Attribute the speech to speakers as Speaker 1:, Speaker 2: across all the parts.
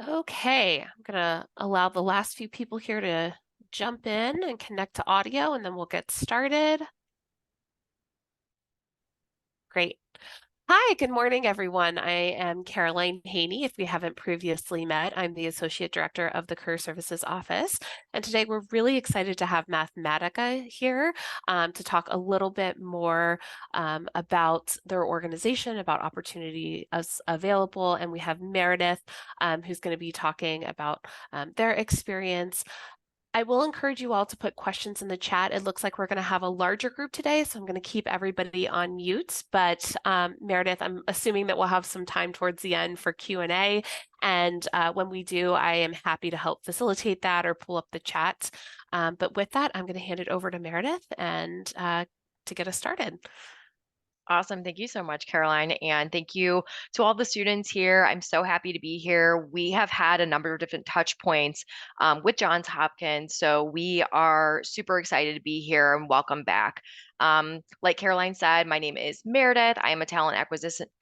Speaker 1: Okay, I'm gonna allow the last few people here to jump in and connect to audio, and then we'll get started. Great. Hi, good morning, everyone. I am Caroline Haney. If we haven't previously met, I'm the Associate Director of the Career Services Office. And today we're really excited to have Mathematica here to talk a little bit more about their organization, about opportunity as available. And we have Meredith, who's going to be talking about their experience. I will encourage you all to put questions in the chat. It looks like we're going to have a larger group today, so I'm going to keep everybody on mute. But Meredith, I'm assuming that we'll have some time towards the end for Q&A. And when we do, I am happy to help facilitate that or pull up the chat. But with that, I'm going to hand it over to Meredith and to get us started.
Speaker 2: Awesome. Thank you so much, Caroline. And thank you to all the students here. I'm so happy to be here. We have had a number of different touch points with Johns Hopkins. So we are super excited to be here and welcome back. Like Caroline said, my name is Meredith. I am a talent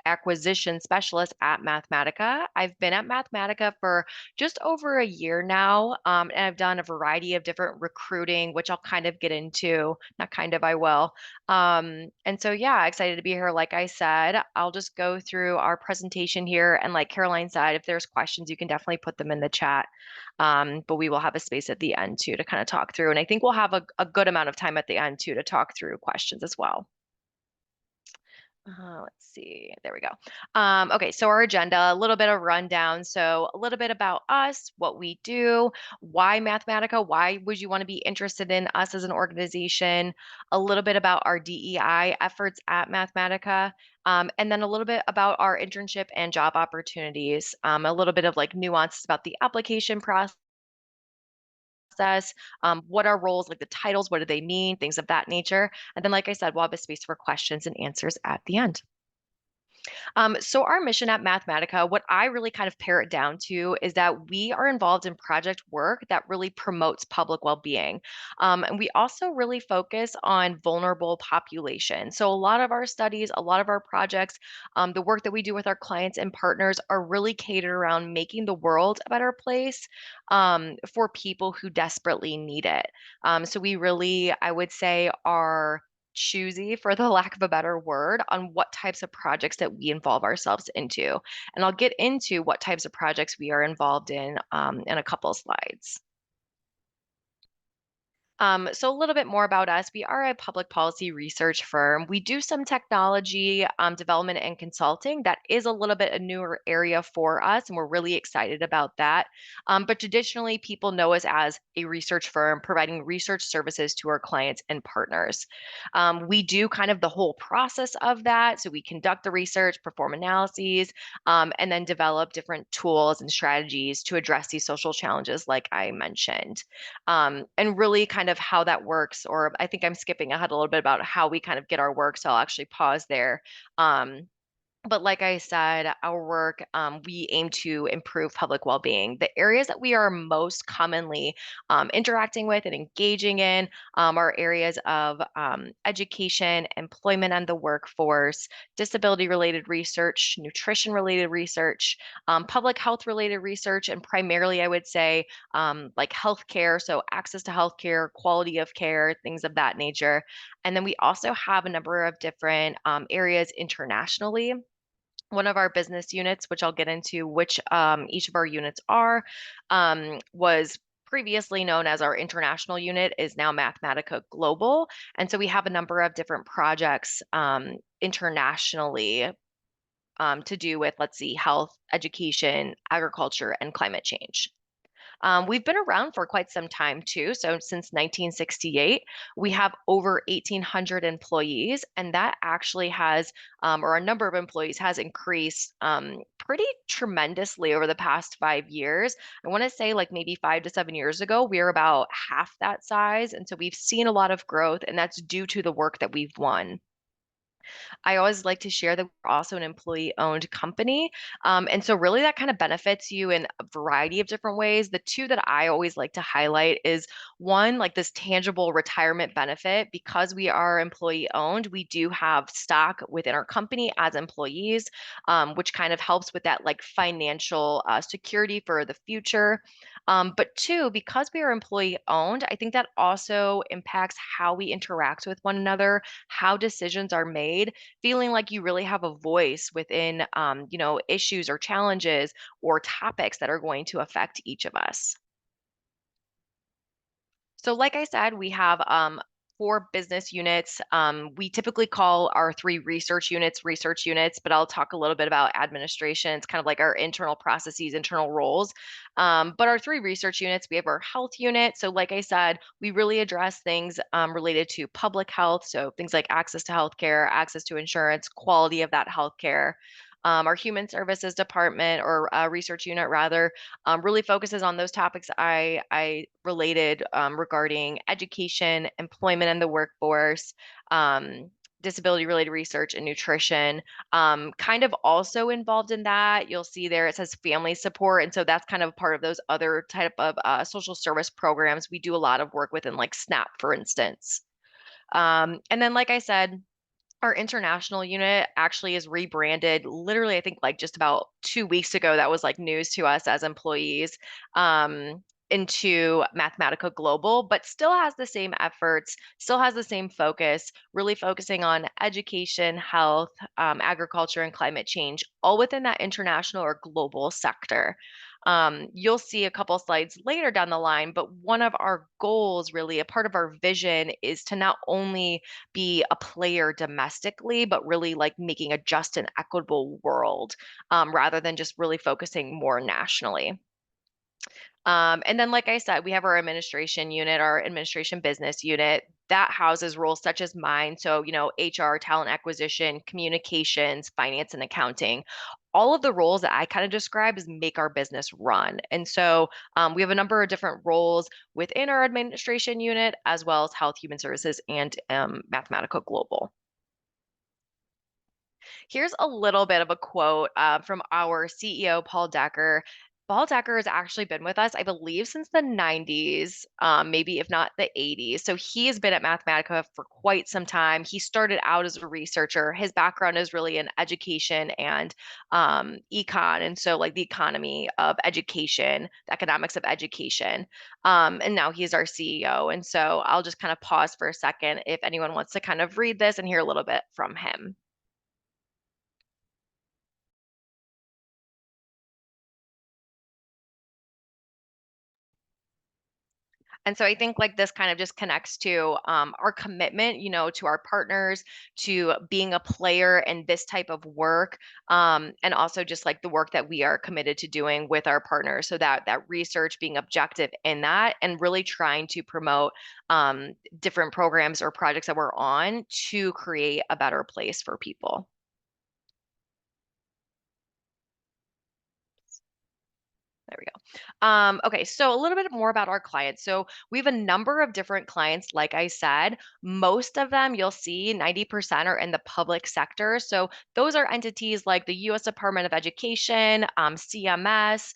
Speaker 2: acquisition specialist at Mathematica. I've been at Mathematica for just over a year now, and I've done a variety of different recruiting, which I'll kind of get into. Not kind of, I will. And so, yeah, excited to be here. Like I said, I'll just go through our presentation here. And like Caroline said, if there's questions, you can definitely put them in the chat. But we will have a space at the end too to kind of talk through. And I think we'll have a good amount of time at the end too to talk through questions as well. Let's see. There we go. Okay, so our agenda, a little bit of rundown. So a little bit about us, what we do, why Mathematica, why would you want to be interested in us as an organization, a little bit about our DEI efforts at Mathematica, and then a little bit about our internship and job opportunities, a little bit of like nuances about the application process, what are roles, like the titles, what do they mean, things of that nature. And then, like I said, we'll have a space for questions and answers at the end. So our mission at Mathematica, what I really kind of pare it down to is that we are involved in project work that really promotes public well-being. And we also really focus on vulnerable populations. So a lot of our studies, a lot of our projects, the work that we do with our clients and partners are really catered around making the world a better place for people who desperately need it. So we really, I would say, are choosy, for the lack of a better word, on what types of projects that we involve ourselves into. And I'll get into what types of projects we are involved in a couple of slides. So a little bit more about us. We are a public policy research firm. We do some technology development and consulting. That is a little bit a newer area for us, and we're really excited about that. But traditionally, people know us as a research firm providing research services to our clients and partners. We do kind of the whole process of that. So we conduct the research, perform analyses, and then develop different tools and strategies to address these social challenges, like I mentioned, and really kind of how that works. Or I think I'm skipping ahead a little bit about how we kind of get our work. So I'll actually pause there. But like I said, our work, we aim to improve public well-being. The areas that we are most commonly interacting with and engaging in are areas of education, employment and the workforce, disability-related research, nutrition-related research, public health-related research, and primarily, I would say, like healthcare, so access to healthcare, quality of care, things of that nature. And then we also have a number of different areas internationally. One of our business units, which I'll get into which each of our units are, was previously known as our international unit, is now Mathematica Global. And so we have a number of different projects internationally to do with, let's see, health, education, agriculture, and climate change. We've been around for quite some time too. So since 1968, we have over 1,800 employees, and that actually has, or a number of employees has increased pretty tremendously over the past 5 years. I want to say like maybe 5 to 7 years ago, we were about half that size. And so we've seen a lot of growth, and that's due to the work that we've won. I always like to share that we're also an employee-owned company. And so really that kind of benefits you in a variety of different ways. The two that I always like to highlight is one, like this tangible retirement benefit. Because we are employee-owned, we do have stock within our company as employees, which kind of helps with that like financial security for the future. But two, because we are employee owned, I think that also impacts how we interact with one another, how decisions are made, feeling like you really have a voice within, issues or challenges or topics that are going to affect each of us. So, like I said, we have four business units. We typically call our three research units, but I'll talk a little bit about administration. It's kind of like our internal processes, internal roles. But our three research units, we have our health unit. So, like I said, we really address things related to public health. So, things like access to healthcare, access to insurance, quality of that healthcare. Our human services department or research unit rather really focuses on those topics I related regarding education, employment in the workforce, um, disability related research, and nutrition. Kind of also involved in that, you'll see there it says family support. And so that's kind of part of those other type of social service programs. We do a lot of work within like SNAP, for instance. And then, like I said, our international unit actually is rebranded literally, I think like just about 2 weeks ago. That was like news to us as employees, um, into Mathematica Global, but still has the same efforts, still has the same focus, really focusing on education, health, agriculture, and climate change, all within that international or global sector. You'll see a couple slides later down the line, but one of our goals, really, a part of our vision, is to not only be a player domestically, but really like making a just and equitable world, rather than just really focusing more nationally. And then, like I said, we have our administration unit, our administration business unit that houses roles such as mine. So, HR, talent acquisition, communications, finance, and accounting. All of the roles that I kind of describe is make our business run. And so we have a number of different roles within our administration unit, as well as health, human services, and Mathematica Global. Here's a little bit of a quote from our CEO, Paul Decker. Paul Decker has actually been with us, I believe, since the 90s, maybe if not the 80s. So he has been at Mathematica for quite some time. He started out as a researcher. His background is really in education and econ. And so, like the economy of education, the economics of education. And now he's our CEO. And so I'll just kind of pause for a second if anyone wants to kind of read this and hear a little bit from him. And so I think like this kind of just connects to our commitment, to our partners, to being a player in this type of work, and also just like the work that we are committed to doing with our partners. So that research being objective in that, and really trying to promote different programs or projects that we're on to create a better place for people. There we go. Okay, so a little bit more about our clients. So we have a number of different clients, like I said. Most of them you'll see 90% are in the public sector. So those are entities like the US Department of Education, CMS.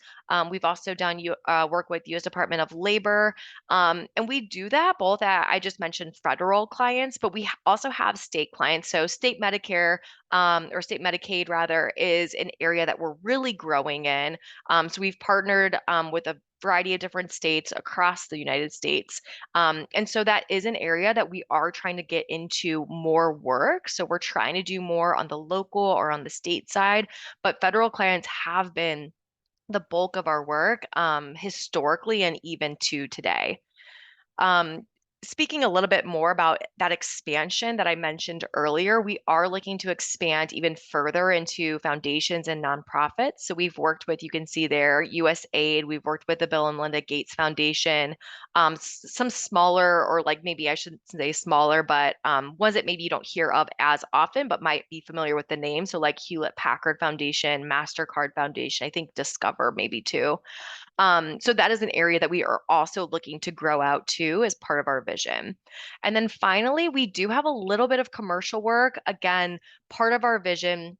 Speaker 2: We've also done work with US Department of Labor. And we do that both at, I just mentioned federal clients, but we also have state clients. So state Medicare, or state Medicaid rather, is an area that we're really growing in. So we've partnered with a variety of different states across the United States. And so that is an area that we are trying to get into more work. So we're trying to do more on the local or on the state side, but federal clients have been the bulk of our work, historically and even to today. Um, Speaking a little bit more about that expansion that I mentioned earlier, we are looking to expand even further into foundations and nonprofits. So we've worked with, you can see there, USAID, we've worked with the Bill and Melinda Gates Foundation, some smaller, or like maybe I shouldn't say smaller, but ones that maybe you don't hear of as often, but might be familiar with the name. So like Hewlett Packard Foundation, MasterCard Foundation, I think Discover maybe too. So that is an area that we are also looking to grow out too as part of our vision. And then finally, we do have a little bit of commercial work. Again, part of our vision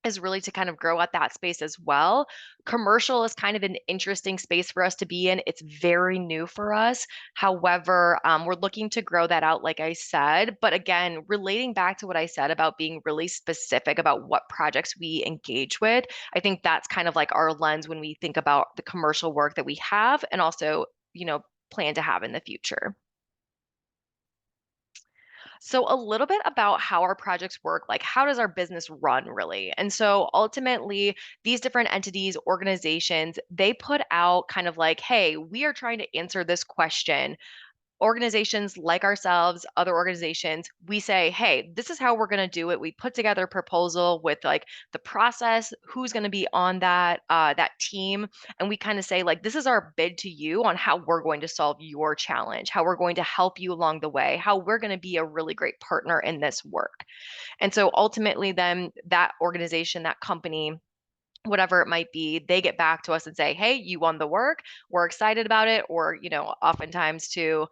Speaker 2: is really to kind of grow at that space as well. Commercial is kind of an interesting space for us to be in. It's very new for us. However, we're looking to grow that out, like I said. But again, relating back to what I said about being really specific about what projects we engage with, I think that's kind of like our lens when we think about the commercial work that we have and also, plan to have in the future. So, a little bit about how our projects work, like how does our business run really? And so, ultimately, these different entities, organizations, they put out kind of like, hey, we are trying to answer this question. Organizations like ourselves, other organizations, we say, hey, this is how we're going to do it. We put together a proposal with like the process, who's going to be on that team, and we kind of say like, this is our bid to you on how we're going to solve your challenge, how we're going to help you along the way, how we're going to be a really great partner in this work. And so ultimately, then that organization, that company, whatever it might be, they get back to us and say, hey, you won the work. We're excited about it. Or, oftentimes too,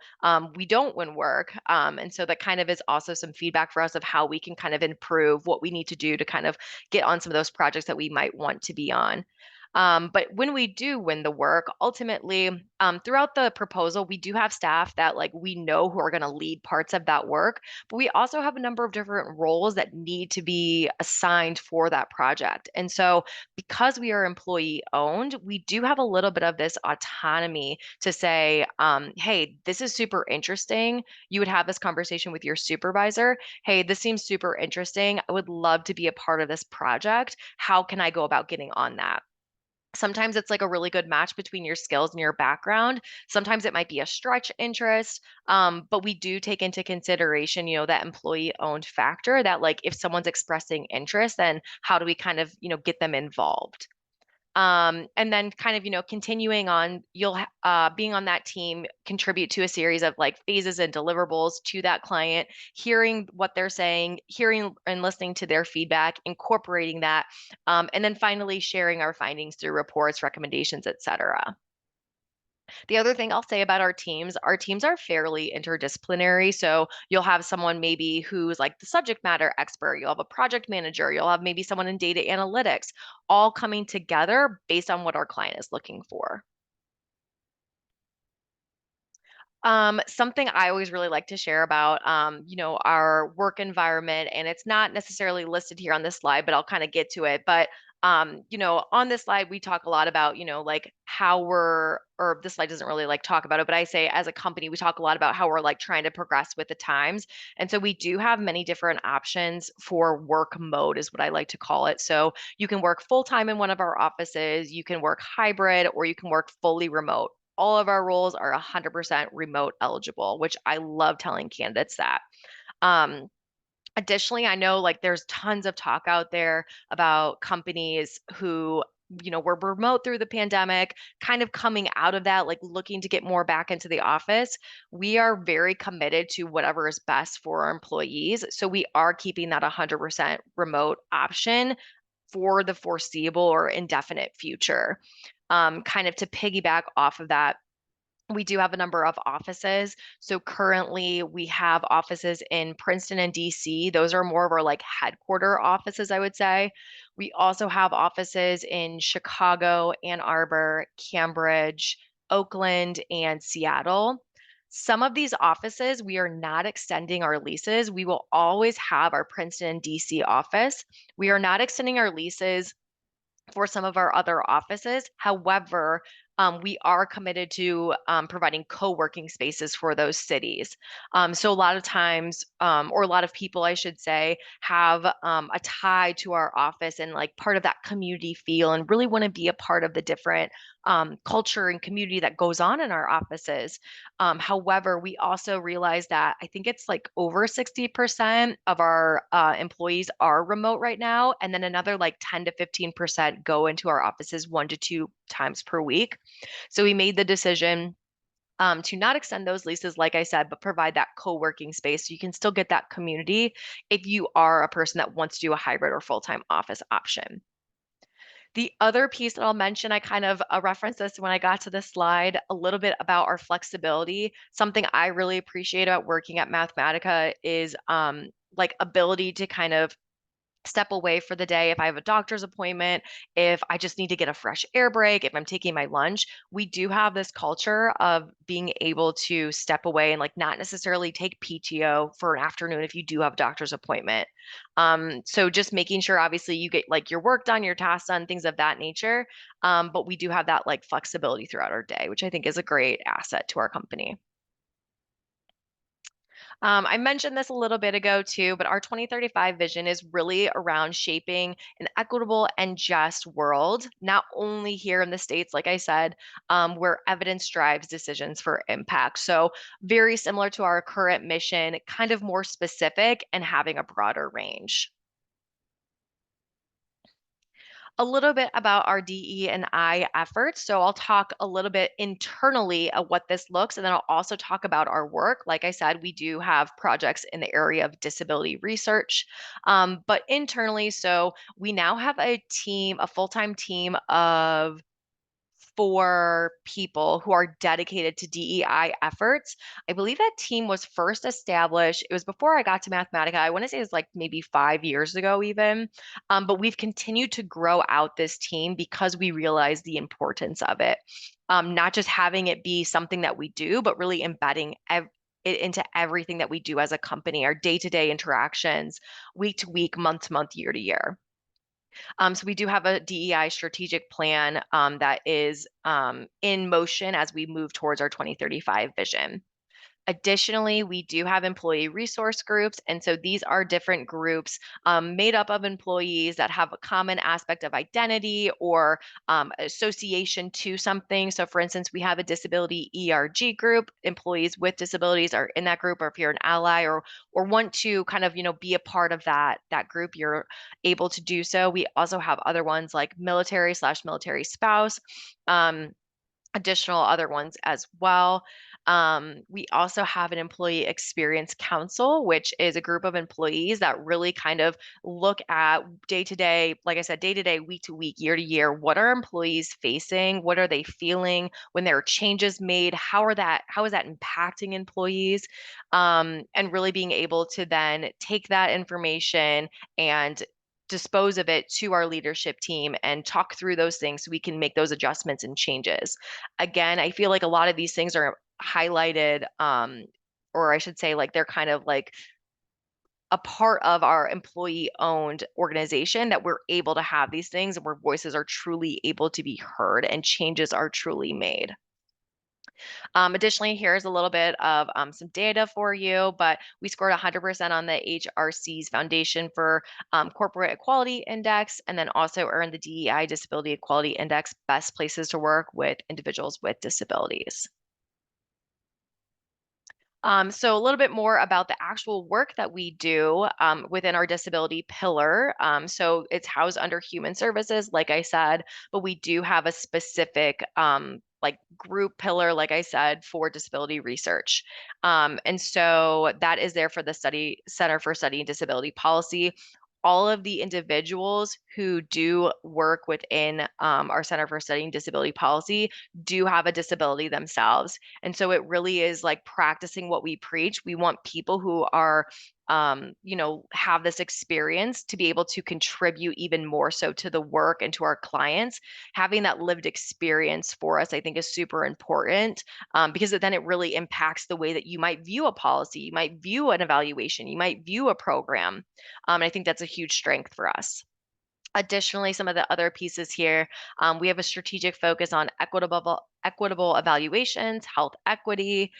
Speaker 2: we don't win work. And so that kind of is also some feedback for us of how we can kind of improve what we need to do to kind of get on some of those projects that we might want to be on. But when we do win the work, ultimately, throughout the proposal, we do have staff that like we know who are going to lead parts of that work, but we also have a number of different roles that need to be assigned for that project. And so, because we are employee owned, we do have a little bit of this autonomy to say, hey, this is super interesting. You would have this conversation with your supervisor. Hey, this seems super interesting. I would love to be a part of this project. How can I go about getting on that? Sometimes it's like a really good match between your skills and your background. Sometimes it might be a stretch interest, but we do take into consideration, that employee owned factor that like if someone's expressing interest, then how do we kind of, get them involved? And then kind of, continuing on, being on that team, contribute to a series of like phases and deliverables to that client, hearing what they're saying, hearing and listening to their feedback, incorporating that, and then finally sharing our findings through reports, recommendations, etc. The other thing I'll say about our teams are fairly interdisciplinary. So you'll have someone maybe who's like the subject matter expert, you'll have a project manager, you'll have maybe someone in data analytics, all coming together based on what our client is looking for. Something I always really like to share about, our work environment, and it's not necessarily listed here on this slide, but I'll kind of get to it. But, on this slide, we talk a lot about, like how or this slide doesn't really like talk about it, but I say as a company, we talk a lot about how we're like trying to progress with the times. And so we do have many different options for work mode, is what I like to call it. So you can work full time in one of our offices, you can work hybrid, or you can work fully remote. All of our roles are 100% remote eligible, which I love telling candidates that. Um, Additionally, I know like there's tons of talk out there about companies who, were remote through the pandemic, kind of coming out of that, like looking to get more back into the office. We are very committed to whatever is best for our employees. So we are keeping that 100% remote option for the foreseeable or indefinite future. Kind of to piggyback off of that, we do have a number of offices. So currently we have offices in Princeton and DC. Those are more of our like headquarter offices, I would say. We also have offices in Chicago, Ann Arbor, Cambridge, Oakland, and Seattle. Some of these offices, we are not extending our leases. We will always have our Princeton and DC office. We are not extending our leases for some of our other offices. However, we are committed to providing co-working spaces for those cities. So a lot of times, or a lot of people, I should say, have a tie to our office and like part of that community feel and really want to be a part of the different culture and community that goes on in our offices. However, we also realize that I think it's like over 60% of our employees are remote right now, and then another like 10 to 15% go into our offices 1 to 2 times per week. So we made the decision to not extend those leases, like I said, but provide that co-working space so you can still get that community if you are a person that wants to do a hybrid or full-time office option. The other piece that I'll mention, I kind of referenced this when I got to this slide, a little bit about our flexibility. Something I really appreciate about working at Mathematica is like ability to kind of step away for the day if I have a doctor's appointment, if I just need to get a fresh air break, if I'm taking my lunch. We do have this culture of being able to step away and like not necessarily take PTO for an afternoon if you do have a doctor's appointment. So just making sure obviously you get like your work done, your tasks done, things of that nature. But we do have that like flexibility throughout our day, which I think is a great asset to our company. I mentioned this a little bit ago too, but our 2035 vision is really around shaping an equitable and just world, not only here in the States, like I said, where evidence drives decisions for impact. So, very similar to our current mission, kind of more specific and having a broader range. A little bit about our DE and I efforts. So I'll talk a little bit internally of what this looks, and then I'll also talk about our work. Like I said, we do have projects in the area of disability research, but internally, so we now have a team, a full-time team of 4 people who are dedicated to DEI efforts. I believe that team was first established, it was before I got to Mathematica. I want to say it was like maybe 5 years ago, even. But we've continued to grow out this team because we realize the importance of it. Not just having it be something that we do, but really embedding it into everything that we do as a company, our day-to-day interactions, week to week, month to month, year to year. So we do have a DEI strategic plan that is in motion as we move towards our 2035 vision. Additionally, we do have employee resource groups. And so these are different groups made up of employees that have a common aspect of identity or association to something. So, for instance, we have a disability ERG group. Employees with disabilities are in that group, or if you're an ally or want to kind of, be a part of that group, you're able to do so. We also have other ones like military/military spouse. Um, Additional other ones as well. We also have an employee experience council, which is a group of employees that really kind of look at day to day, like I said, day to day, week to week, year to year. What are employees facing? What are they feeling when there are changes made? How is that impacting employees? And really being able to then take that information and dispose of it to our leadership team and talk through those things so we can make those adjustments and changes. Again, I feel like a lot of these things are highlighted, or I should say, like they're kind of like a part of our employee owned organization that we're able to have these things and where voices are truly able to be heard and changes are truly made. Additionally, here's a little bit of some data for you, but we scored 100% on the HRC's Foundation for Corporate Equality Index, and then also earned the DEI Disability Equality Index Best Places to Work with Individuals with Disabilities. So a little bit more about the actual work that we do within our disability pillar. So it's housed under human services, like I said, but we do have a specific like group pillar, like I said, for disability research. And so that is there for the study Center for Studying Disability Policy. All of the individuals who do work within our Center for Studying Disability Policy do have a disability themselves. And so it really is like practicing what we preach. We want people who are, have this experience to be able to contribute even more so to the work and to our clients. Having that lived experience for us, I think, is super important because then it really impacts the way that you might view a policy, you might view an evaluation, you might view a program. And I think that's a huge strength for us. Additionally, some of the other pieces here, we have a strategic focus on equitable evaluations, health equity,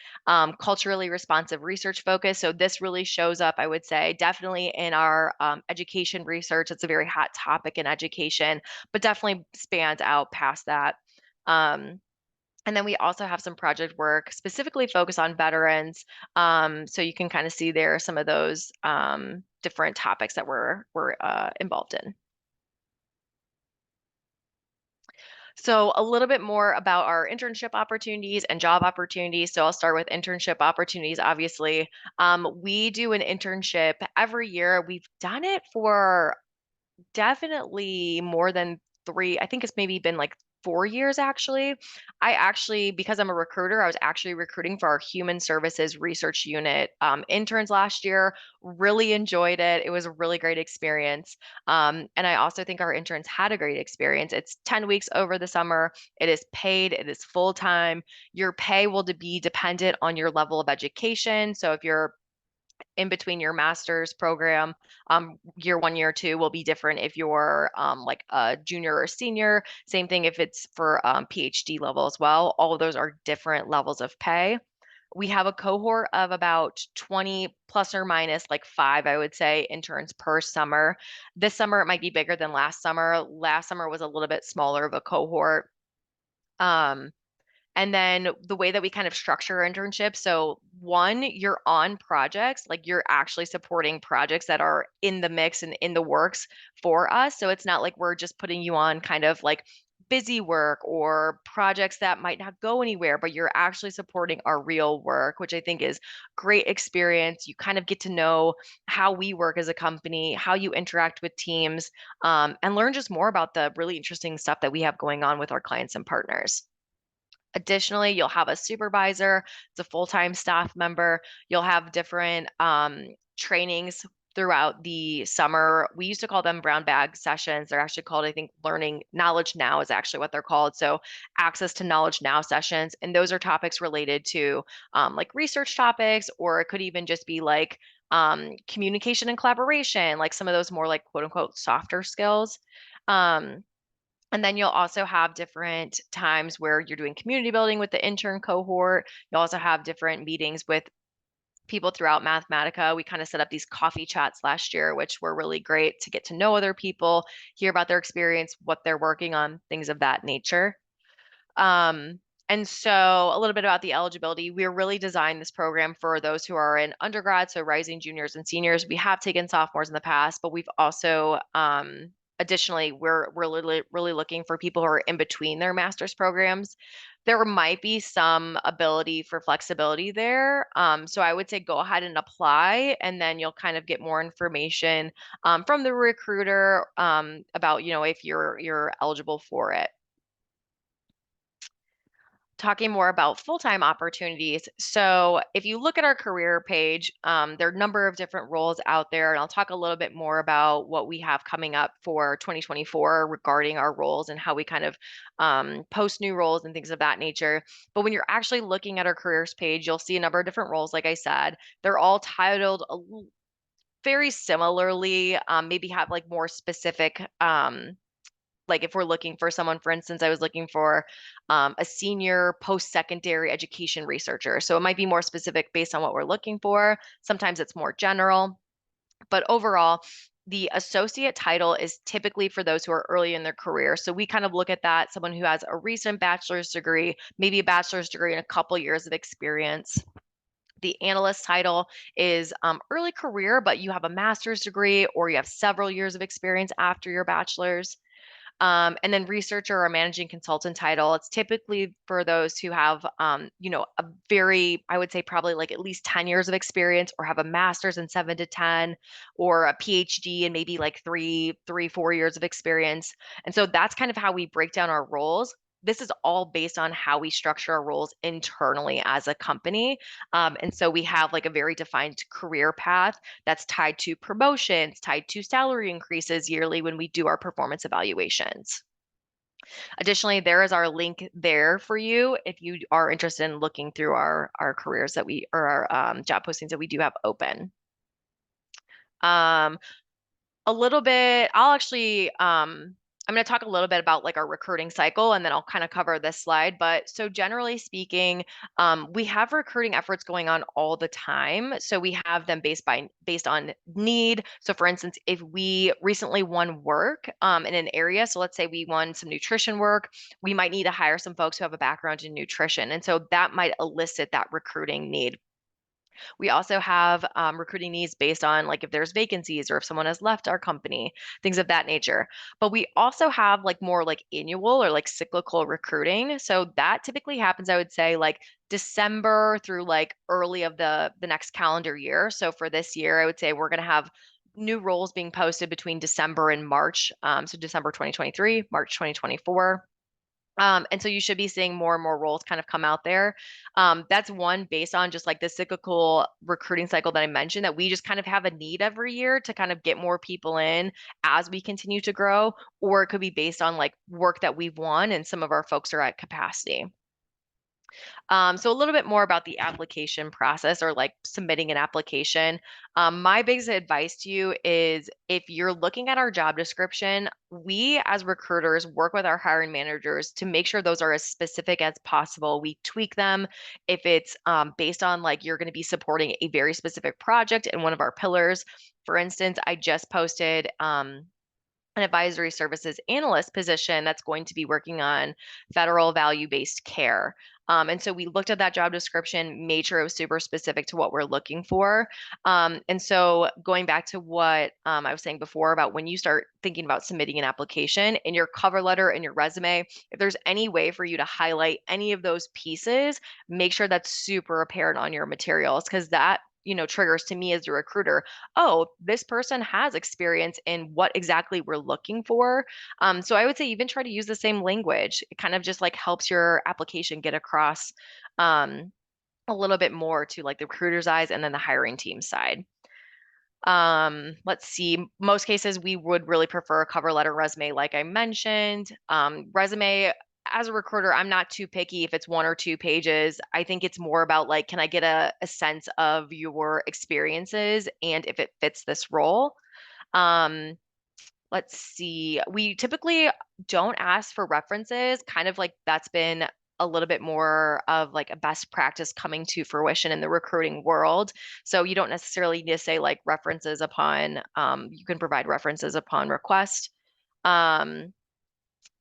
Speaker 2: culturally responsive research focus. So this really shows up, I would say, definitely in our education research. It's a very hot topic in education, but definitely spans out past that. Um, and then we also have some project work specifically focused on veterans. So you can kind of see there some of those different topics that we're involved in. So, a little bit more about our internship opportunities and job opportunities. So, I'll start with internship opportunities, obviously. We do an internship every year. We've done it for definitely more than I think it's maybe been like 4 years actually. I actually, because I'm a recruiter, I was actually recruiting for our human services research unit interns last year. Really enjoyed it. It was a really great experience. And I also think our interns had a great experience. It's 10 weeks over the summer. It is paid, it is full time. Your pay will be dependent on your level of education. So if you're in between your master's program, year one, year two will be different if you're like a junior or senior. Same thing if it's for PhD level as well. All of those are different levels of pay. We have a cohort of about 20 plus or minus like five, I would say, interns per summer. This summer it might be bigger than last summer. Last summer was a little bit smaller of a cohort. Um, and then the way that we kind of structure internships, so one, you're on projects, like you're actually supporting projects that are in the mix and in the works for us. So it's not like we're just putting you on kind of like busy work or projects that might not go anywhere, but you're actually supporting our real work, which I think is great experience. You kind of get to know how we work as a company, how you interact with teams, and learn just more about the really interesting stuff that we have going on with our clients and partners. Additionally, you'll have a supervisor, it's a full-time staff member. You'll have different trainings throughout the summer. We used to call them brown bag sessions. They're actually called, I think, Learning Knowledge Now is actually what they're called. So, access to knowledge now sessions. And those are topics related to like research topics, or it could even just be like communication and collaboration, like some of those more like quote unquote softer skills. Um, and then you'll also have different times where you're doing community building with the intern cohort. You'll also have different meetings with people throughout Mathematica. We kind of set up these coffee chats last year, which were really great to get to know other people, hear about their experience, what they're working on, things of that nature. Um, and so a little bit about the eligibility. We're really designed this program for those who are in undergrad, so rising juniors and seniors. We have taken sophomores in the past, but we've also additionally we're really looking for people who are in between their master's programs. There might be some ability for flexibility there. So I would say go ahead and apply, and then you'll kind of get more information from the recruiter about, if you're eligible for it. Talking more about full-time opportunities. So if you look at our career page, there are a number of different roles out there, and I'll talk a little bit more about what we have coming up for 2024 regarding our roles and how we kind of post new roles and things of that nature. But when you're actually looking at our careers page, you'll see a number of different roles. Like I said, they're all titled very similarly, maybe have like more specific like if we're looking for someone, for instance, I was looking for a senior post-secondary education researcher. So it might be more specific based on what we're looking for. Sometimes it's more general, but overall, the associate title is typically for those who are early in their career. So we kind of look at that, someone who has a recent bachelor's degree, maybe a bachelor's degree and a couple years of experience. The analyst title is early career, but you have a master's degree or you have several years of experience after your bachelor's. And then researcher or managing consultant title, it's typically for those who have, a very, I would say probably like at least 10 years of experience or have a master's in 7 to 10 or a PhD and maybe like 4 years of experience. And so that's kind of how we break down our roles. This is all based on how we structure our roles internally as a company. And so we have like a very defined career path that's tied to promotions, tied to salary increases yearly when we do our performance evaluations. Additionally, there is our link there for you if you are interested in looking through our careers that we or our job postings that we do have open. Um, a little bit, I'm going to talk a little bit about like our recruiting cycle and then I'll kind of cover this slide. But so generally speaking, we have recruiting efforts going on all the time. So we have them based on need. So for instance, if we recently won work in an area, so let's say we won some nutrition work, we might need to hire some folks who have a background in nutrition. And so that might elicit that recruiting need. We also have recruiting needs based on like if there's vacancies or if someone has left our company, things of that nature. But we also have like more like annual or like cyclical recruiting. So that typically happens, I would say, like December through like early of the next calendar year. So for this year, I would say we're going to have new roles being posted between December and March. So December 2023, March 2024. And so you should be seeing more and more roles kind of come out there. That's one based on just like the cyclical recruiting cycle that I mentioned, that we just kind of have a need every year to kind of get more people in as we continue to grow, or it could be based on like work that we've won and some of our folks are at capacity. So a little bit more about the application process or like submitting an application. My biggest advice to you is if you're looking at our job description, we as recruiters work with our hiring managers to make sure those are as specific as possible. We tweak them if it's based on like you're going to be supporting a very specific project in one of our pillars. For instance, I just posted an advisory services analyst position that's going to be working on federal value-based care. And so we looked at that job description, made sure it was super specific to what we're looking for. And so going back to what I was saying before about when you start thinking about submitting an application in your cover letter and your resume, if there's any way for you to highlight any of those pieces, make sure that's super apparent on your materials because that triggers to me as a recruiter, oh, this person has experience in what exactly we're looking for. So I would say even try to use the same language. It kind of just like helps your application get across um, a little bit more to like the recruiter's eyes and then the hiring team side. Let's see. Most cases, we would really prefer a cover letter resume, like I mentioned. Resume, as a recruiter, I'm not too picky if it's 1 or 2 pages. I think it's more about like, can I get a sense of your experiences and if it fits this role? Um, let's see. We typically don't ask for references, kind of like that's been a little bit more of like a best practice coming to fruition in the recruiting world. So you don't necessarily need to say like references upon, you can provide references upon request. Um,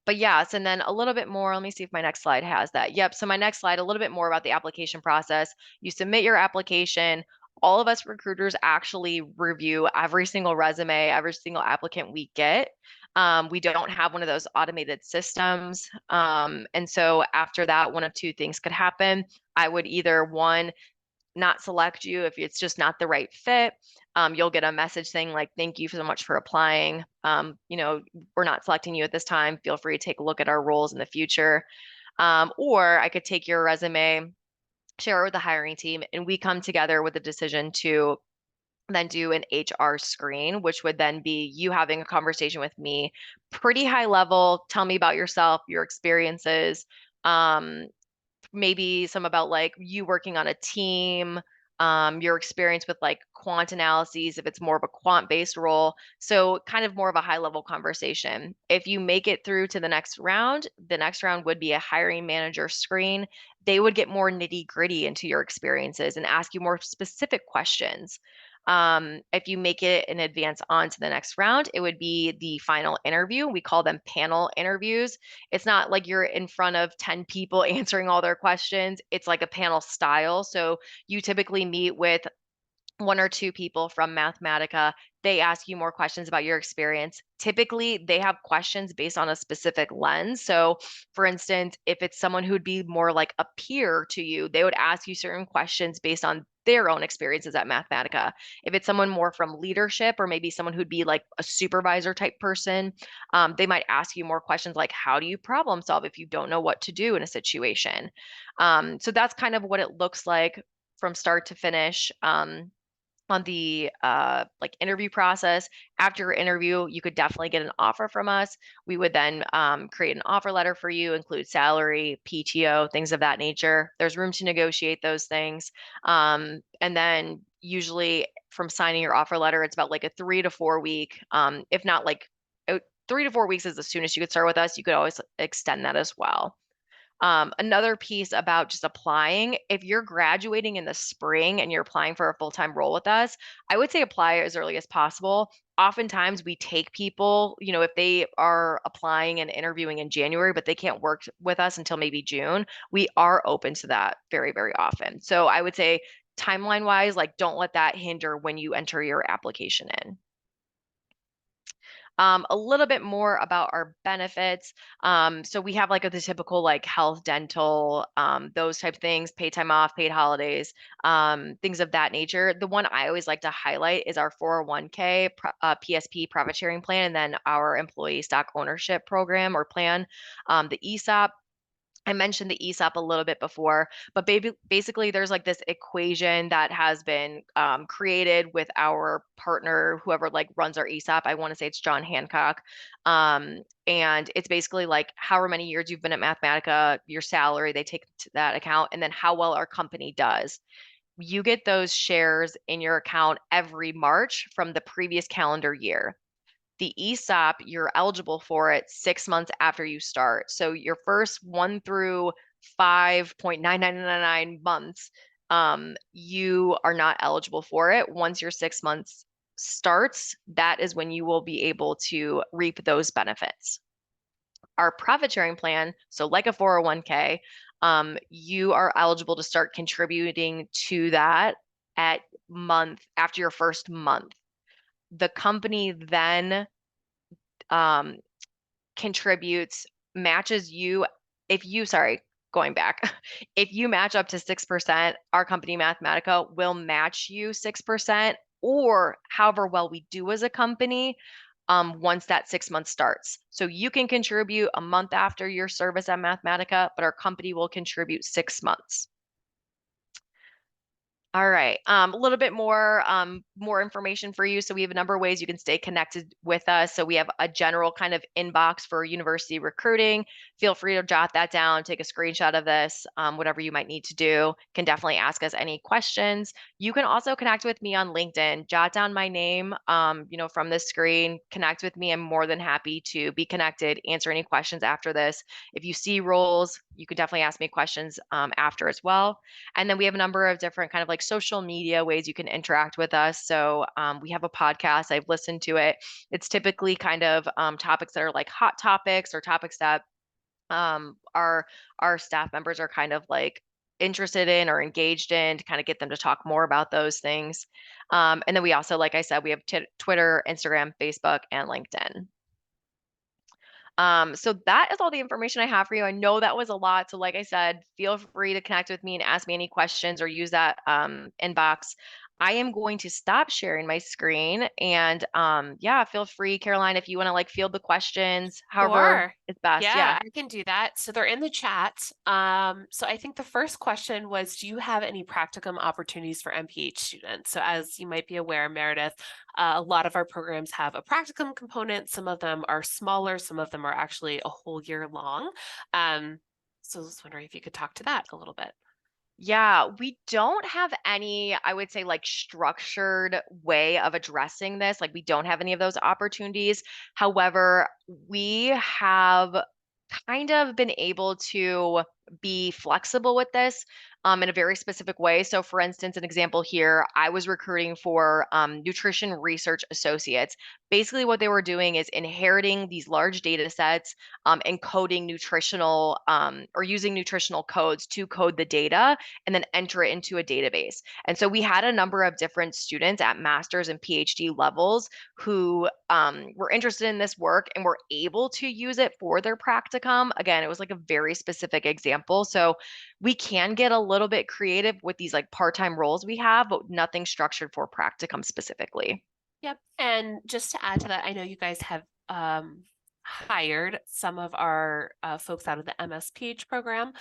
Speaker 2: but yes, and then a little bit more. Let me see if my next slide has that. Yep. So my next slide, a little bit more about the application process. You submit your application. All of us recruiters actually review every single resume, every single applicant we get. We don't have one of those automated systems. And so after that, one of two things could happen. I would either one, not select you if it's just not the right fit. You'll get a message saying like, thank you so much for applying. We're not selecting you at this time. Feel free to take a look at our roles in the future. Or I could take your resume, share it with the hiring team, and we come together with a decision to then do an HR screen, which would then be you having a conversation with me, pretty high level. Tell me about yourself, your experiences. Um, Maybe some about like you working on a team, your experience with like quant analyses, if it's more of a quant based role. So, kind of more of a high level conversation. If you make it through to the next round would be a hiring manager screen. They would get more nitty gritty into your experiences and ask you more specific questions. If you make it in advance on to the next round, it would be the final interview. We call them panel interviews. It's not like you're in front of 10 people answering all their questions. It's like a panel style. So you typically meet with 1 or 2 people from Mathematica. They ask you more questions about your experience. Typically, they have questions based on a specific lens. So, for instance, if it's someone who'd be more like a peer to you, they would ask you certain questions based on their own experiences at Mathematica. If it's someone more from leadership or maybe someone who'd be like a supervisor type person, they might ask you more questions like, how do you problem solve if you don't know what to do in a situation? So that's kind of what it looks like from start to finish. On the like interview process. After your interview, you could definitely get an offer from us. We would then create an offer letter for you, include salary, PTO, things of that nature. There's room to negotiate those things. And then usually from signing your offer letter, it's about like a 3 to 4 week, if not like 3 to 4 weeks is as soon as you could start with us. You could always extend that as well. Another piece about just applying, if you're graduating in the spring and you're applying for a full-time role with us, I would say apply as early as possible. Oftentimes we take people, if they are applying and interviewing in January, but they can't work with us until maybe June, we are open to that very, very often. So I would say timeline wise, like don't let that hinder when you enter your application in. A little bit more about our benefits. So we have like the typical like health, dental, those type of things, paid time off, paid holidays, things of that nature. The one I always like to highlight is our 401k PSP profit sharing plan, and then our employee stock ownership program or plan, the ESOP. I mentioned the ESOP a little bit before, but basically, there's like this equation that has been created with our partner, whoever like runs our ESOP. I want to say it's John Hancock. And it's basically like however many years you've been at Mathematica, your salary, they take to that account, and then how well our company does. You get those shares in your account every March from the previous calendar year. The ESOP, you're eligible for it 6 months after you start. So your first 1 through 5.9999 months, you are not eligible for it. Once your 6 months starts, that is when you will be able to reap those benefits. Our profit sharing plan, so like a 401k, you are eligible to start contributing to that at month after your first month. The company then um, contributes, matches you. If you, sorry, going back, if you match up to 6%, our company Mathematica will match you 6% or however well we do as a company once that 6 months starts. So you can contribute a month after your service at Mathematica, but our company will contribute 6 months. All right. A little bit more information for you. So we have a number of ways you can stay connected with us. So we have a general kind of inbox for university recruiting. Feel free to jot that down, take a screenshot of this, whatever you might need to do. Can definitely ask us any questions. You can also connect with me on LinkedIn. Jot down my name, from this screen. Connect with me. I'm more than happy to be connected, answer any questions after this. If you see roles, you can definitely ask me questions after as well. And then we have a number of different kind of like social media ways you can interact with us. So we have a podcast. I've listened to it. It's typically kind of topics that are like hot topics or topics that our staff members are kind of like interested in or engaged in to kind of get them to talk more about those things. And then we also, like I said, we have Twitter, Instagram, Facebook, and LinkedIn. So that is all the information I have for you. I know that was a lot. So like I said, feel free to connect with me and ask me any questions or use that inbox. I am going to stop sharing my screen and yeah, feel free, Caroline, if you want to like field the questions, however
Speaker 1: Sure.
Speaker 2: is best. Yeah.
Speaker 1: Yeah, I can do that. So they're in the chat. So I think the first question was, do you have any practicum opportunities for MPH students? So as you might be aware, Meredith, a lot of our programs have a practicum component. Some of them are smaller. Some of them are actually a whole year long. So I was wondering if you could talk to that a little bit.
Speaker 2: Yeah, we don't have any, I would say, like structured way of addressing this. Like, we don't have any of those opportunities. However, we have kind of been able to be flexible with this in a very specific way. So, for instance, an example here, I was recruiting for nutrition research associates. Basically, what they were doing is inheriting these large data sets and coding nutritional or using nutritional codes to code the data and then enter it into a database. And so we had a number of different students at master's and PhD levels who were interested in this work and were able to use it for their practicum. Again, it was like a very specific example. So we can get a little bit creative with these like part-time roles we have, but nothing structured for practicum specifically.
Speaker 1: Yep. And just to add to that, I know you guys have hired some of our folks out of the MSPH program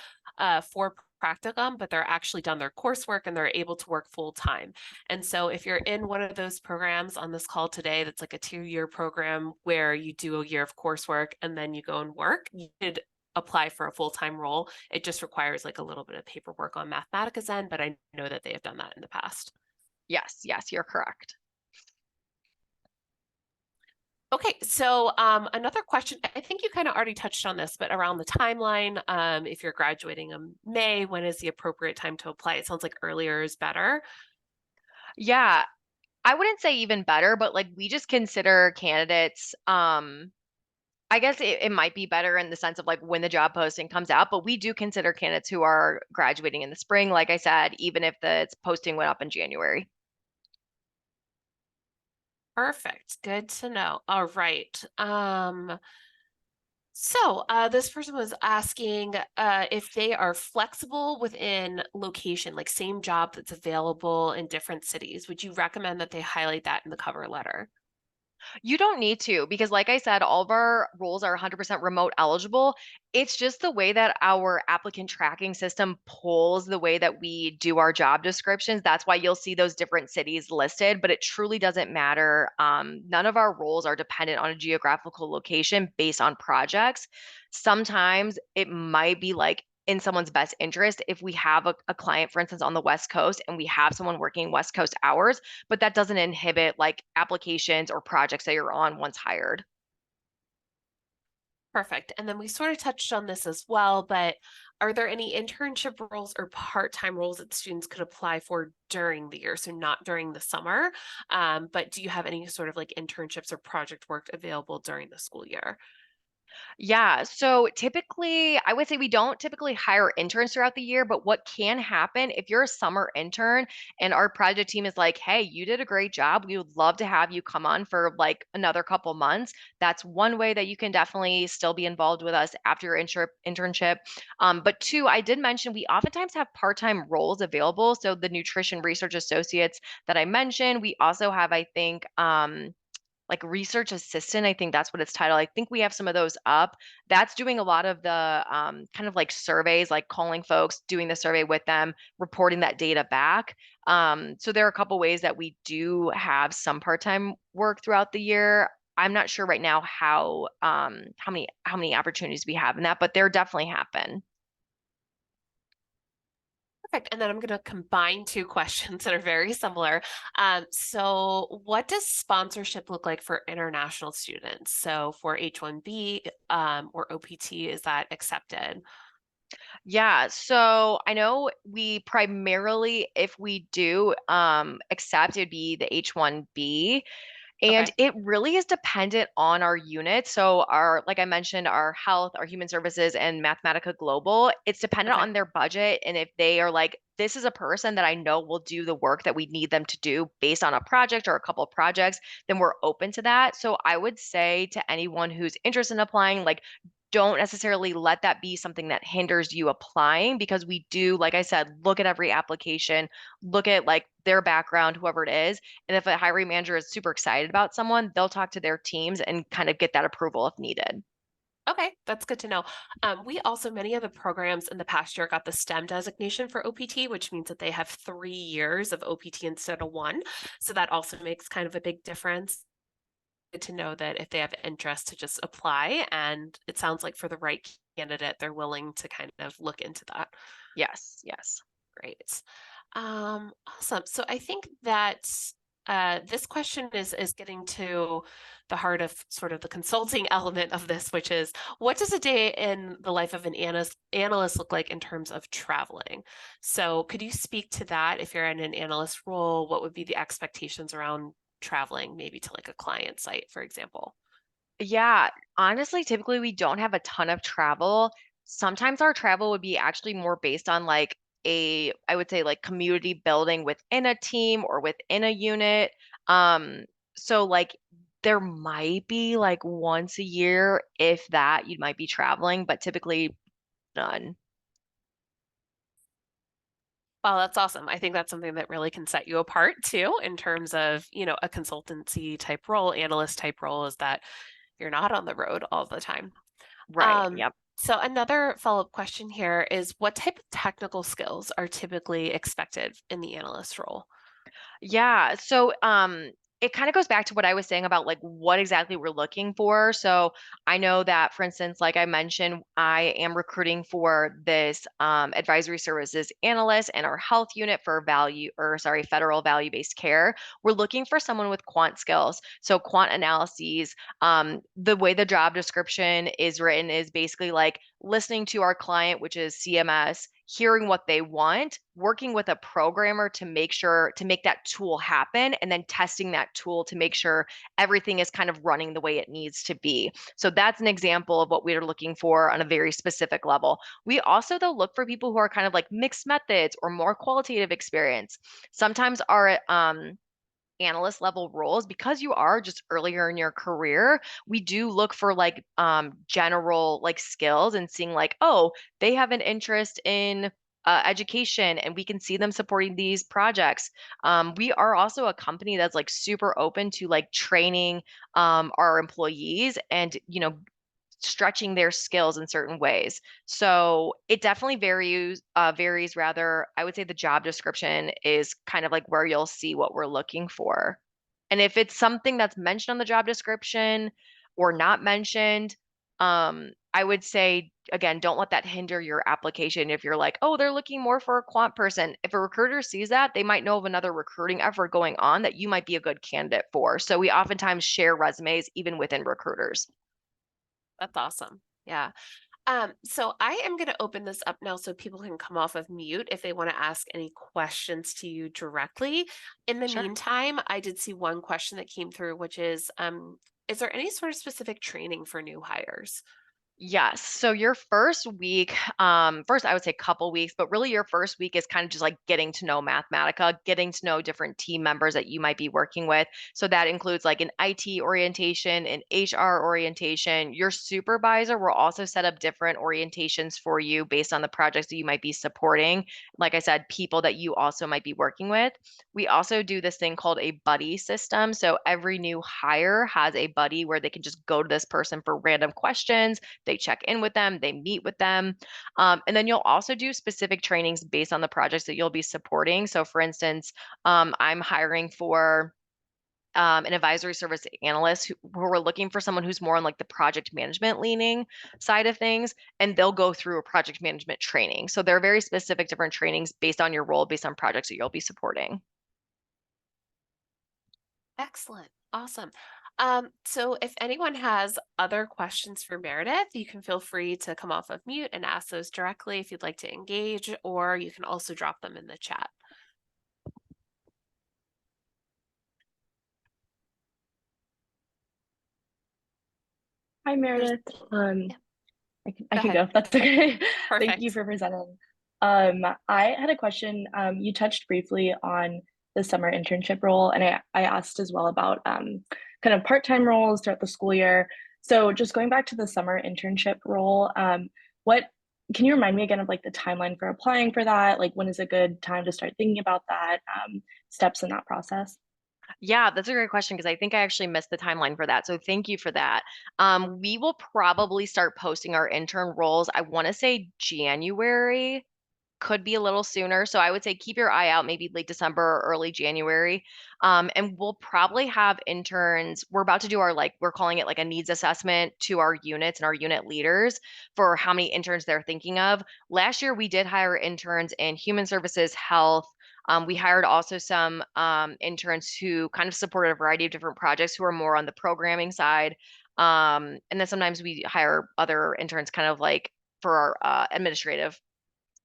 Speaker 1: for practicum, but they're actually done their coursework and they're able to work full time. And so if you're in one of those programs on this call today, that's like a 2-year program where you do a year of coursework and then you go and work, you could apply for a full-time role. It just requires like a little bit of paperwork on Mathematica's end, but I know that they have done that in the past.
Speaker 2: Yes, yes, you're correct.
Speaker 1: Okay, so another question, I think you kind of already touched on this, but around the timeline, if you're graduating in May, when is the appropriate time to apply? It sounds like earlier is better.
Speaker 2: Yeah, I wouldn't say even better, but like we just consider candidates I guess it might be better in the sense of like when the job posting comes out, but we do consider candidates who are graduating in the spring, like I said, even if the posting went up in January.
Speaker 1: Perfect. Good to know. All right. This person was asking if they are flexible within location, like same job that's available in different cities. Would you recommend that they highlight that in the cover letter?
Speaker 2: You don't need to because, like I said, all of our roles are 100% remote eligible. It's just the way that our applicant tracking system pulls the way that we do our job descriptions. That's why you'll see those different cities listed, but it truly doesn't matter. None of our roles are dependent on a geographical location based on projects. Sometimes it might be like in someone's best interest if we have a client, for instance, on the West Coast and we have someone working West Coast hours, but that doesn't inhibit like applications or projects that you're on once hired.
Speaker 1: Perfect. And then we sort of touched on this as well, but are there any internship roles or part-time roles that students could apply for during the year? So not during the summer, but do you have any sort of like internships or project work available during the school year?
Speaker 2: Yeah, so typically, I would say we don't typically hire interns throughout the year, but what can happen if you're a summer intern and our project team is like, hey, you did a great job. We would love to have you come on for like another couple months. That's one way that you can definitely still be involved with us after your internship. But two, I did mention we oftentimes have part-time roles available. So the nutrition research associates that I mentioned, we also have, I think, like research assistant. I think that's what it's titled. I think we have some of those up. That's doing a lot of the kind of like surveys, like calling folks, doing the survey with them, reporting that data back. So there are a couple ways that we do have some part-time work throughout the year. I'm not sure right now how many opportunities we have in that, but there definitely happen.
Speaker 1: Perfect. And then I'm going to combine two questions that are very similar. What does sponsorship look like for international students? So, for H-1B or OPT, is that accepted?
Speaker 2: Yeah, so I know we primarily, if we do accept, it'd be the H-1B. And
Speaker 1: Okay.
Speaker 2: it really is dependent on our unit. So our, like I mentioned, our health, our human services, and Mathematica Global, it's dependent
Speaker 1: Okay.
Speaker 2: on their budget. And if they are like, this is a person that I know will do the work that we need them to do based on a project or a couple of projects, then we're open to that. So I would say to anyone who's interested in applying, like, don't necessarily let that be something that hinders you applying because we do, like I said, look at every application, look at like their background, whoever it is. And if a hiring manager is super excited about someone, they'll talk to their teams and kind of get that approval if needed.
Speaker 1: Okay, that's good to know. We also, many of the programs in the past year got the STEM designation for OPT, which means that they have 3 years of OPT instead of one. So that also makes kind of a big difference. Good to know that if they have interest to just apply, and it sounds like for the right candidate, they're willing to kind of look into that.
Speaker 2: Yes, yes.
Speaker 1: Great. Awesome. So I think that this question is getting to the heart of sort of the consulting element of this, which is what does a day in the life of an analyst look like in terms of traveling? So could you speak to that if you're in an analyst role? What would be the expectations around traveling, maybe to like a client site, for example?
Speaker 2: Yeah, honestly, typically we don't have a ton of travel. Sometimes our travel would be actually more based on like I would say like community building within a team or within a unit. Um, so like there might be like once a year, if that, you might be traveling, but typically none.
Speaker 1: Well, that's awesome. I think that's something that really can set you apart too, in terms of, a consultancy type role, analyst type role, is that you're not on the road all the time.
Speaker 2: Right.
Speaker 1: Um,
Speaker 2: Yep.
Speaker 1: so another follow-up question here is what type of technical skills are typically expected in the analyst role?
Speaker 2: Yeah. So it kind of goes back to what I was saying about like what exactly we're looking for. So I know that, for instance, like I mentioned, I am recruiting for this advisory services analyst and our health unit for federal value-based care. We're looking for someone with quant skills. So quant analyses, the way the job description is written is basically like listening to our client, which is CMS, hearing what they want, working with a programmer to make that tool happen, and then testing that tool to make sure everything is kind of running the way it needs to be. So that's an example of what we're looking for on a very specific level. We also, though, look for people who are kind of like mixed methods or more qualitative experience. Sometimes our analyst level roles, because you are just earlier in your career, we do look for like general like skills and seeing like, oh, they have an interest in education and we can see them supporting these projects. We are also a company that's like super open to like training our employees and, stretching their skills in certain ways. So it definitely varies rather. I would say the job description is kind of like where you'll see what we're looking for. And if it's something that's mentioned on the job description or not mentioned, I would say again, don't let that hinder your application. If you're like, oh, they're looking more for a quant person. If a recruiter sees that, they might know of another recruiting effort going on that you might be a good candidate for. So we oftentimes share resumes even within recruiters.
Speaker 1: That's awesome. Yeah. So I am going to open this up now so people can come off of mute if they want to ask any questions to you directly. In the
Speaker 2: Sure.
Speaker 1: meantime, I did see one question that came through, which is there any sort of specific training for new hires?
Speaker 2: Yes. So your first week, first I would say couple weeks, but really your first week is kind of just like getting to know Mathematica, getting to know different team members that you might be working with. So that includes like an IT orientation, an HR orientation. Your supervisor will also set up different orientations for you based on the projects that you might be supporting. Like I said, people that you also might be working with. We also do this thing called a buddy system. So every new hire has a buddy where they can just go to this person for random questions, they check in with them, they meet with them. And then you'll also do specific trainings based on the projects that you'll be supporting. So, for instance, I'm hiring for an advisory service analyst who we're looking for someone who's more on like the project management leaning side of things, and they'll go through a project management training. So, there are very specific different trainings based on your role, based on projects that you'll be supporting.
Speaker 1: Excellent. Awesome. So if anyone has other questions for Meredith, you can feel free to come off of mute and ask those directly if you'd like to engage, or you can also drop them in the chat.
Speaker 3: Hi,
Speaker 1: There's,
Speaker 3: Meredith.
Speaker 1: yeah,
Speaker 3: I
Speaker 1: go
Speaker 3: can
Speaker 1: ahead.
Speaker 3: go if that's okay. Thank you
Speaker 1: Perfect.
Speaker 3: for presenting. I had a question. You touched briefly on the summer internship role, and I asked as well about kind of part-time roles throughout the school year. So just going back to the summer internship role, what can you remind me again of like the timeline for applying for that? Like when is a good time to start thinking about that, steps in that process?
Speaker 2: Yeah, that's a great question because I think I actually missed the timeline for that. So thank you for that. We will probably start posting our intern roles. I want to say January, could be a little sooner. So I would say keep your eye out, maybe late December or early January. And we'll probably have interns. We're about to do our like, we're calling it like a needs assessment to our units and our unit leaders for how many interns they're thinking of. Last year, we did hire interns in human services, health. We hired also some interns who kind of supported a variety of different projects who are more on the programming side. And then sometimes we hire other interns kind of like for our administrative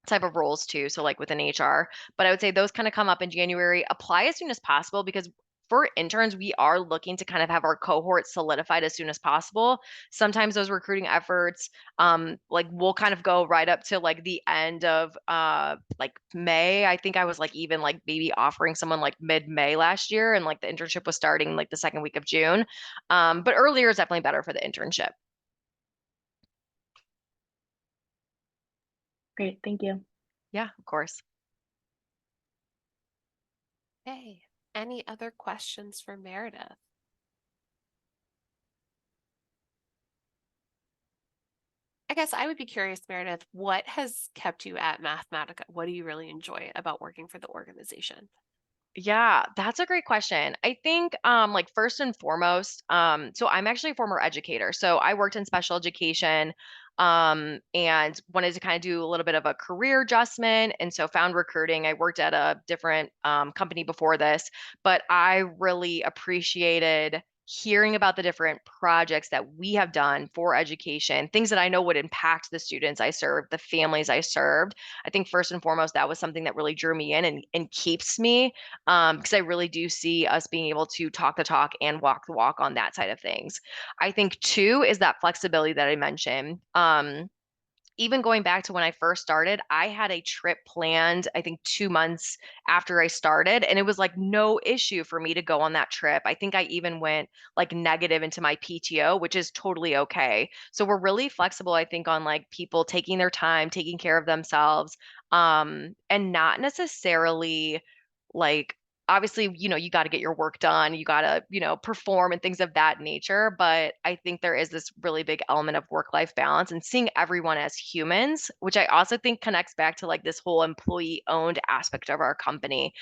Speaker 2: type of roles too. So like within HR, but I would say those kind of come up in January. Apply as soon as possible because for interns, we are looking to kind of have our cohort solidified as soon as possible. Sometimes those recruiting efforts, like we'll kind of go right up to like the end of like May. I think I was like even like maybe offering someone like mid-May last year, and like the internship was starting like the second week of June. But earlier is definitely better for the internship.
Speaker 3: Great, thank you.
Speaker 2: Yeah, of course.
Speaker 1: Hey, any other questions for Meredith? I guess I would be curious, Meredith, what has kept you at Mathematica? What do you really enjoy about working for the organization?
Speaker 2: Yeah, that's a great question. I think like first and foremost, so I'm actually a former educator. So I worked in special education and wanted to kind of do a little bit of a career adjustment and so found recruiting. I worked at a different company before this, but I really appreciated hearing about the different projects that we have done for education, things that I know would impact the students I served, the families I served. I think first and foremost, that was something that really drew me in and keeps me because I really do see us being able to talk the talk and walk the walk on that side of things. I think two is that flexibility that I mentioned. even going back to when I first started, I had a trip planned, I think 2 months after I started, and it was like no issue for me to go on that trip. I think I even went like negative into my PTO, which is totally okay. So we're really flexible, I think, on like people taking their time, taking care of themselves, and not necessarily like obviously, you got to get your work done, you got to, perform and things of that nature. But I think there is this really big element of work-life balance and seeing everyone as humans, which I also think connects back to like this whole employee-owned aspect of our company.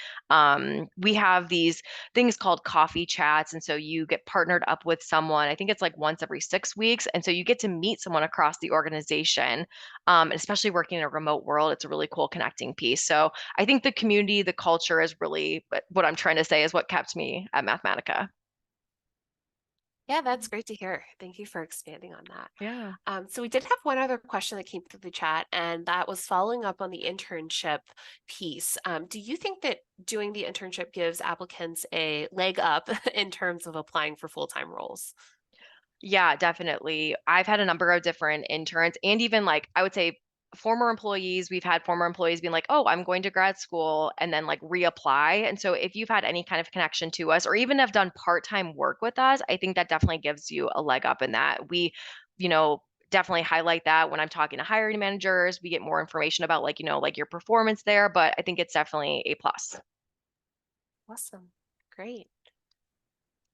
Speaker 2: We have these things called coffee chats. And so you get partnered up with someone, I think it's like once every 6 weeks. And so you get to meet someone across the organization. And especially working in a remote world, it's a really cool connecting piece. So I think the community, the culture is really what I'm trying to say is what kept me at Mathematica.
Speaker 1: Yeah, that's great to hear. Thank you for expanding on that.
Speaker 2: Yeah.
Speaker 1: So we did have one other question that came through the chat, and that was following up on the internship piece. Do you think that doing the internship gives applicants a leg up in terms of applying for full-time roles?
Speaker 2: Yeah, definitely. I've had a number of different interns and even like I would say former employees. We've had former employees being like, "Oh, I'm going to grad school," and then like reapply. And so if you've had any kind of connection to us or even have done part-time work with us, I think that definitely gives you a leg up in that. We, you know, definitely highlight that when I'm talking to hiring managers. We get more information about like, like your performance there, but I think it's definitely a plus.
Speaker 1: Awesome. Great.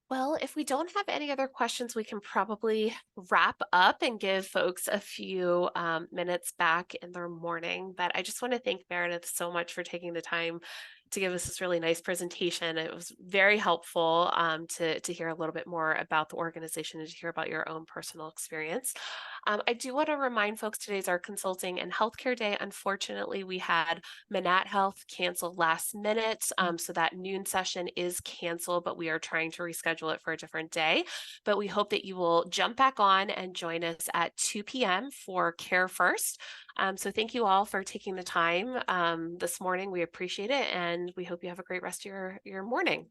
Speaker 1: Well, if we don't have any other questions, we can probably wrap up and give folks a few minutes back in their morning. But I just want to thank Meredith so much for taking the time to give us this really nice presentation. It was very helpful to hear a little bit more about the organization and to hear about your own personal experience. I do want to remind folks today's our consulting and healthcare day. Unfortunately, we had Manat Health canceled last minute, so that noon session is canceled, but we are trying to reschedule it for a different day. But we hope that you will jump back on and join us at 2 p.m. for Care First. So thank you all for taking the time this morning. We appreciate it, and we hope you have a great rest of your morning.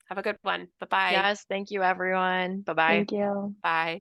Speaker 1: Have a good one. Bye-bye.
Speaker 2: Yes, thank you everyone. Bye-bye.
Speaker 3: Thank you.
Speaker 1: Bye.